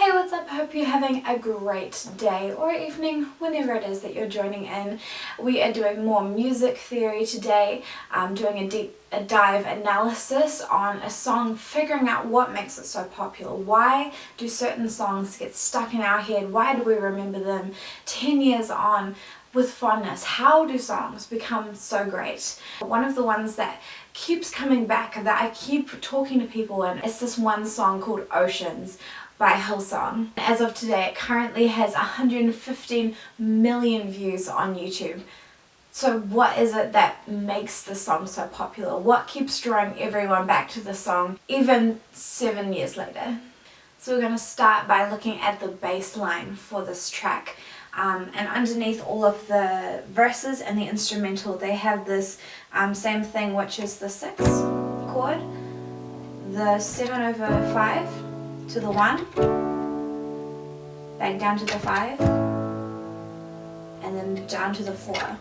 Hey, what's up? Hope you're having a great day or evening, whenever it is that you're joining in. We are doing more music theory today, doing a dive analysis on a song, figuring out what makes it so popular. Why do certain songs get stuck in our head? Why do we remember them 10 years on with fondness? How do songs become so great? One of the ones that keeps coming back, that I keep talking to people in, is this one song called Oceans by Hillsong. As of today, it currently has 115 million views on YouTube. So what is it that makes the song so popular? What keeps drawing everyone back to the song even 7 years later? So we're going to start by looking at the bass line for this track. And underneath all of the verses and the instrumental, they have this same thing, which is the 6 chord, the 7/5 to the 1, back down to the 5, and then down to the 4.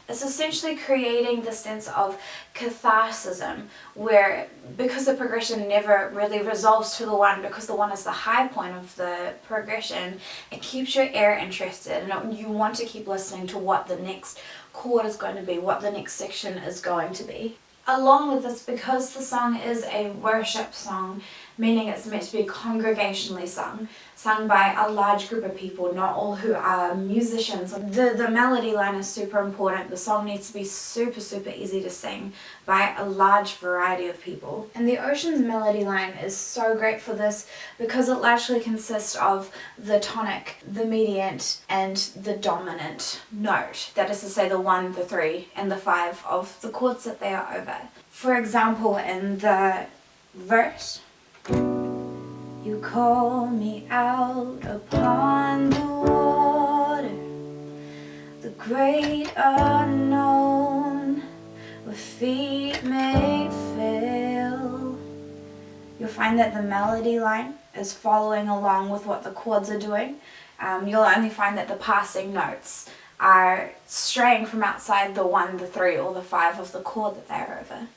It's essentially creating the sense of catharsism, where because the progression never really resolves to the 1, because the 1 is the high point of the progression, it keeps your ear interested and you want to keep listening to what the next chord is going to be, what the next section is going to be. Along with this, because the song is a worship song, meaning it's meant to be congregationally sung by a large group of people, not all who are musicians. The melody line is super important. The song needs to be super easy to sing by a large variety of people. And the Oceans melody line is so great for this because it largely consists of the tonic, the mediant, and the dominant note. That is to say the 1, the 3, and the 5 of the chords that they are over. For example, in the verse, you call me out upon the water, the great unknown, where feet may fail. You'll find that the melody line is following along with what the chords are doing. You'll only find that the passing notes are straying from outside the 1, the 3, or the 5 of the chord that they're over.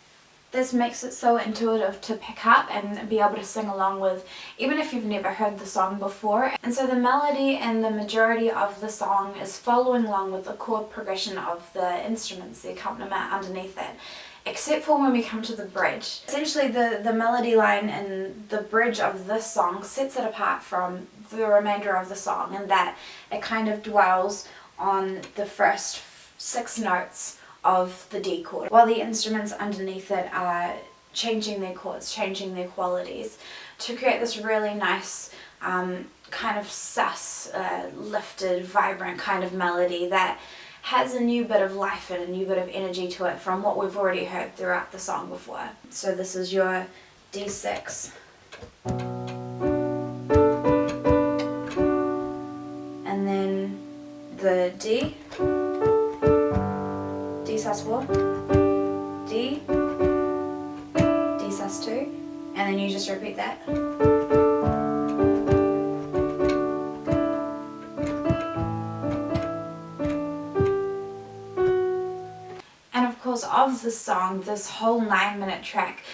This makes it so intuitive to pick up and be able to sing along with, even if you've never heard the song before. And so the melody and the majority of the song is following along with the chord progression of the instruments, the accompaniment underneath it, except for when we come to the bridge. Essentially the melody line and the bridge of this song sets it apart from the remainder of the song, in that it kind of dwells on the first 6 notes of the D chord, while the instruments underneath it are changing their chords, changing their qualities, to create this really nice kind of sus, lifted, vibrant kind of melody that has a new bit of life and a new bit of energy to it from what we've already heard throughout the song before. So this is your D6. And then the D, D sus4, D, D sus2, and then you just repeat that. And of course, of the song, this whole 9-minute track,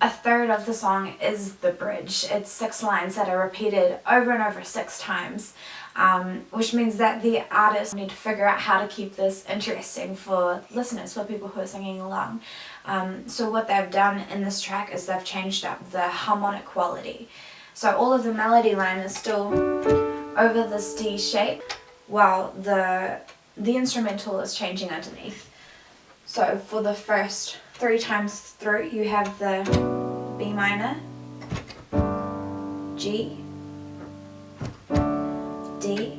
a third of the song is the bridge. It's 6 lines that are repeated over and over 6 times. Which means that the artists need to figure out how to keep this interesting for listeners, for people who are singing along. So what they've done in this track is they've changed up the harmonic quality. So all of the melody line is still over this D shape, while the instrumental is changing underneath. So for the first 3 times through, you have the B minor, G, D,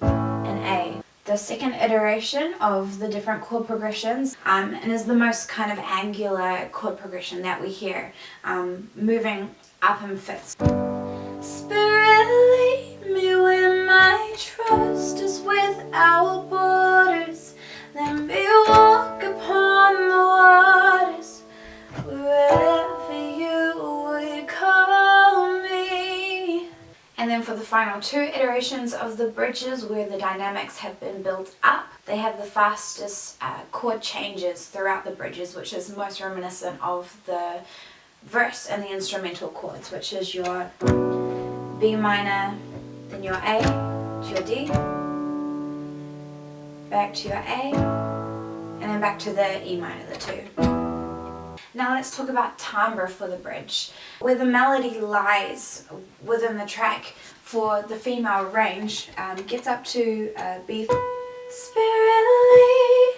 and A. The second iteration of the different chord progressions and is the most kind of angular chord progression that we hear, moving up in fifths. Spirit, lead me where my trust is without borders. Let me walk upon the waters wherever you would call me. And then for the final 2 iterations of the bridges, where the dynamics have been built up, they have the fastest chord changes throughout the bridges, which is most reminiscent of the verse and the instrumental chords, which is your B minor, then your A to your D, back to your A, and then back to the E minor, the 2. Now let's talk about timbre for the bridge. Where the melody lies within the track for the female range gets up to B, Spirit lead,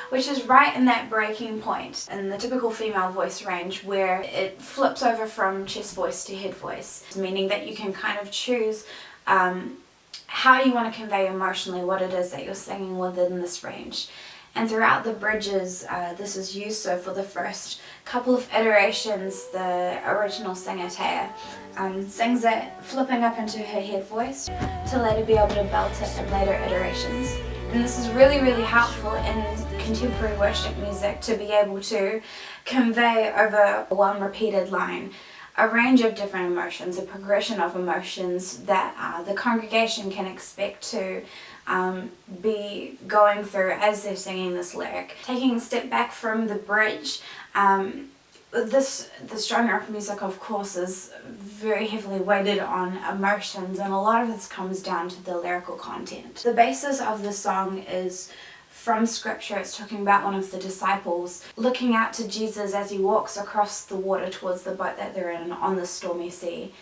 which is right in that breaking point in the typical female voice range where it flips over from chest voice to head voice, meaning that you can kind of choose how you want to convey emotionally what it is that you're singing within this range. And throughout the bridges, this is used. So for the first couple of iterations, the original singer Taya sings it flipping up into her head voice to later be able to belt it in later iterations. And this is really, really helpful in contemporary worship music to be able to convey over one repeated line a range of different emotions, a progression of emotions that the congregation can expect to be going through as they're singing this lyric. Taking a step back from the bridge, this genre of music, of course, is very heavily weighted on emotions, and a lot of this comes down to the lyrical content. The basis of the song is from scripture. It's talking about one of the disciples looking out to Jesus as he walks across the water towards the boat that they're in on the stormy sea.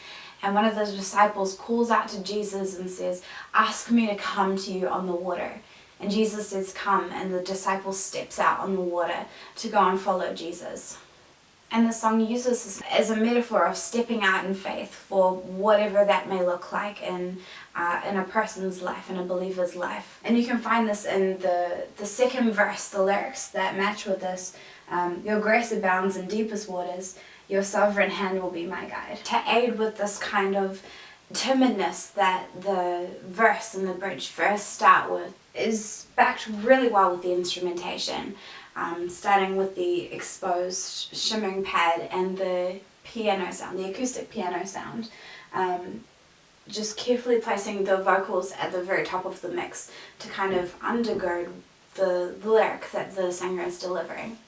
And one of the disciples calls out to Jesus and says, "Ask me to come to you on the water." And Jesus says, "Come," and the disciple steps out on the water to go and follow Jesus. And the song uses this as a metaphor of stepping out in faith for whatever that may look like in a person's life, in a believer's life. And you can find this in the second verse, the lyrics that match with this. Your grace abounds in deepest waters, your sovereign hand will be my guide. To aid with this kind of timidness that the verse and the bridge first start with is backed really well with the instrumentation. Starting with the exposed shimmering pad and the piano sound, the acoustic piano sound. Just carefully placing the vocals at the very top of the mix to kind of undergird the lyric that the singer is delivering.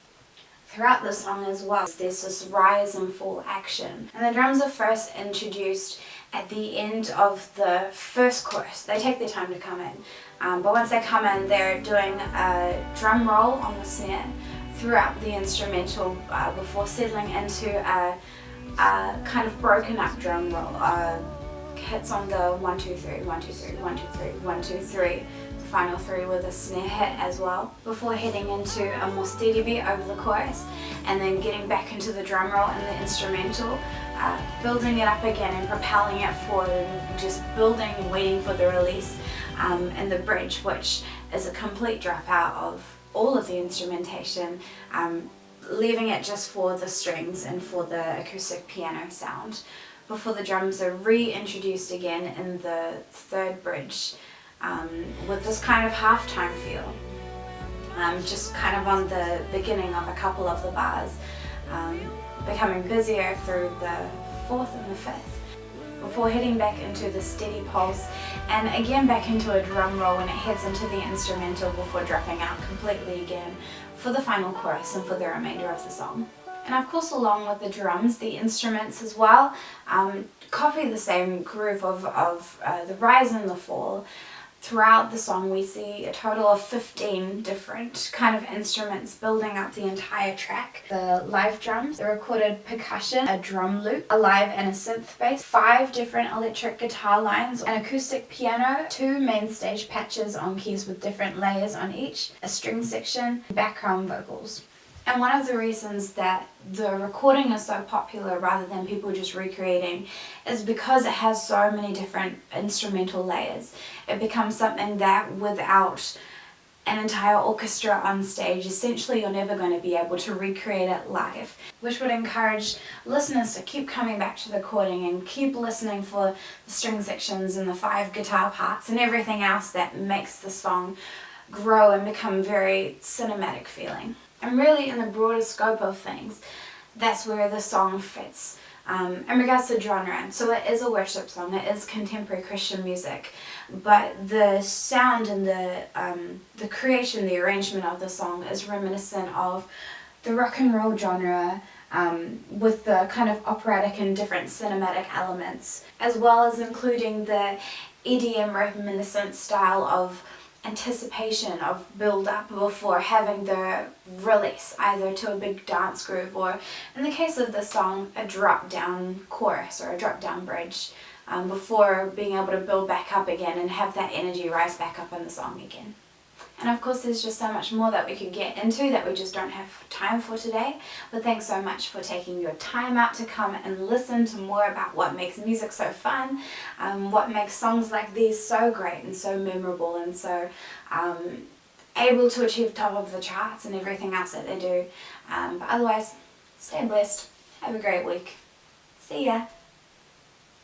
Throughout the song as well, there's this rise and fall action. And the drums are first introduced at the end of the first chorus. They take their time to come in. But once they come in, they're doing a drum roll on the snare throughout the instrumental before settling into a kind of broken up drum roll. Hits on the 1 2 3 1 2 3 1 2 3 1 2 3, the final 3 with a snare hit as well, before heading into a more steady beat over the chorus, and then getting back into the drum roll and the instrumental, building it up again and propelling it forward, and just building and waiting for the release, and the bridge, which is a complete dropout of all of the instrumentation, leaving it just for the strings and for the acoustic piano sound, before the drums are reintroduced again in the third bridge, with this kind of halftime feel, just kind of on the beginning of a couple of the bars, becoming busier through the fourth and the fifth, before heading back into the steady pulse and again back into a drum roll when it heads into the instrumental before dropping out completely again for the final chorus and for the remainder of the song. And of course, along with the drums, the instruments as well copy the same groove of the rise and the fall. Throughout the song, we see a total of 15 different kind of instruments building up the entire track. The live drums, the recorded percussion, a drum loop, a live and a synth bass, 5 different electric guitar lines, an acoustic piano, 2 main stage patches on keys with different layers on each, a string section, background vocals. And one of the reasons that the recording is so popular rather than people just recreating is because it has so many different instrumental layers. It becomes something that without an entire orchestra on stage, essentially you're never going to be able to recreate it live, which would encourage listeners to keep coming back to the recording and keep listening for the string sections and the 5 guitar parts and everything else that makes the song grow and become very cinematic feeling. And really, in the broader scope of things, that's where the song fits in regards to genre. So it is a worship song, it is contemporary Christian music, but the sound and the creation, the arrangement of the song is reminiscent of the rock and roll genre, with the kind of operatic and different cinematic elements, as well as including the EDM reminiscent style of anticipation, of build up before having the release, either to a big dance groove or, in the case of the song, a drop down chorus or a drop down bridge, before being able to build back up again and have that energy rise back up in the song again. And of course there's just so much more that we could get into that we just don't have time for today. But thanks so much for taking your time out to come and listen to more about what makes music so fun, what makes songs like these so great and so memorable and so able to achieve top of the charts and everything else that they do. But otherwise, stay blessed. Have a great week. See ya.